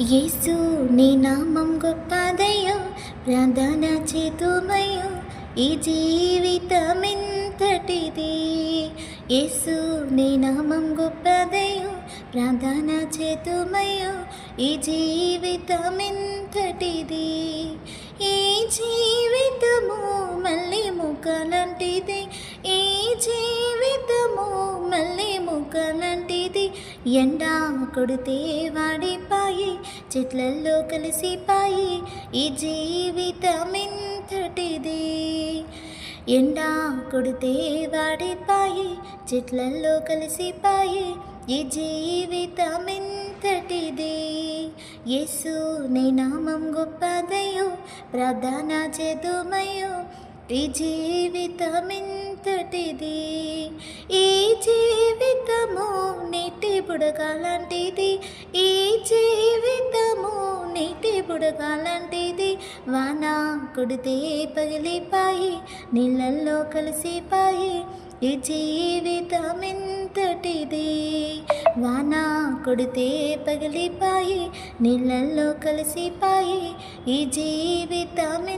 యేసు నీ నామం గొప్పదయ్యో, ప్రార్థన చేతుమయ్యో, ఈ జీవితమెంతటిది. యేసు నీ నామం గొప్పదయ్యో, ప్రార్థన చేతుమయ్యో, ఈ జీవితమెంతటిది. ఈ జీవితము మళ్ళీ ముఖలాంటిది, ఈ జీవితము మళ్ళీ ముఖలాంటిది. ఎండా కొడితే వాడిపాయి, చెట్లల్లో కలిసిపాయి, ఈ జీవితమెంతటిది. ఎండా కొడితే వాడిపాయి, చెట్లల్లో కలిసిపాయి, ఈ జీవితమెంతటిది. యేసు నీ నామం గొప్పదయ్యో, ప్రార్థన చేతుమయ్యో, ఈ జీవితమెంతటిది. ఈ జీవితము నీటి బుడగలాంటిది, ఈ జీవితము నీటి బుడగలాంటిది. వాన కొడితే పగిలిపాయి, నీళ్ళల్లో కలిసిపాయి, ఈ జీవితమెంతటిది. వాన కొడితే పగిలిపాయి, నీళ్ళల్లో కలిసిపాయి, ఈ జీవితమెంతటిది.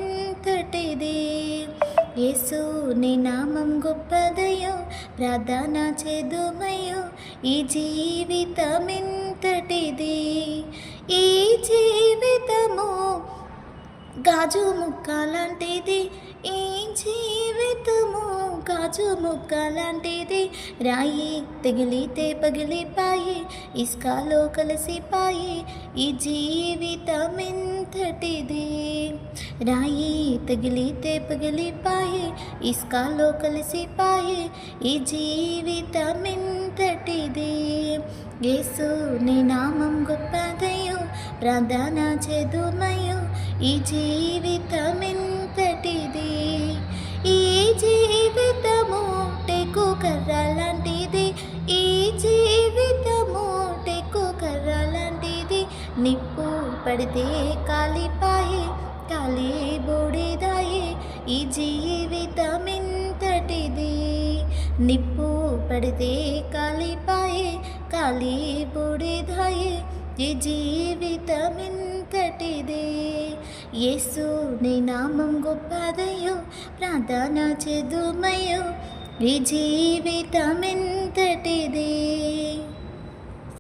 యేసు నీ నామం గొప్పదయ్యో, ప్రార్థన చేదుమయ్యో, ఈ జీవితమెంతటిది. ఈ జీవితము గాజు ముక్క లాంటిది, ఈ జీవితము గాజు ముక్క లాంటిది. రాయి తగిలితే పగిలిపాయి, ఇసుకలో కలిసిపాయి, ఈ జీవితమెంతటిది. రాయి తగిలితే పగిలిపాయి, ఇసుకలో కలిసిపాయి, ఈ జీవితమెంతటిది. యేసు నీ నామం గొప్పదయ్యో, ప్రార్థన చేదుమయ్యో, ఈ జీవితమెంతటిది. ఈ జీవితము టెకు కర్ర లాంటిది, ఈ జీవితము టెకు కర్ర లాంటిది. నిప్పు పడితే కాలిపాయి, కాలి బూడిదాయి, ఈ జీవితమెంతటిది. నిప్పు పడితే కాలిపాయి, కాలి బూడిదాయి, ఈ జీవితమెంతటిది. యేసు నీ నామం గొప్పదయ్యో, ప్రార్థన చేదుమయ్యో, ఈ జీవితమెంతటిది.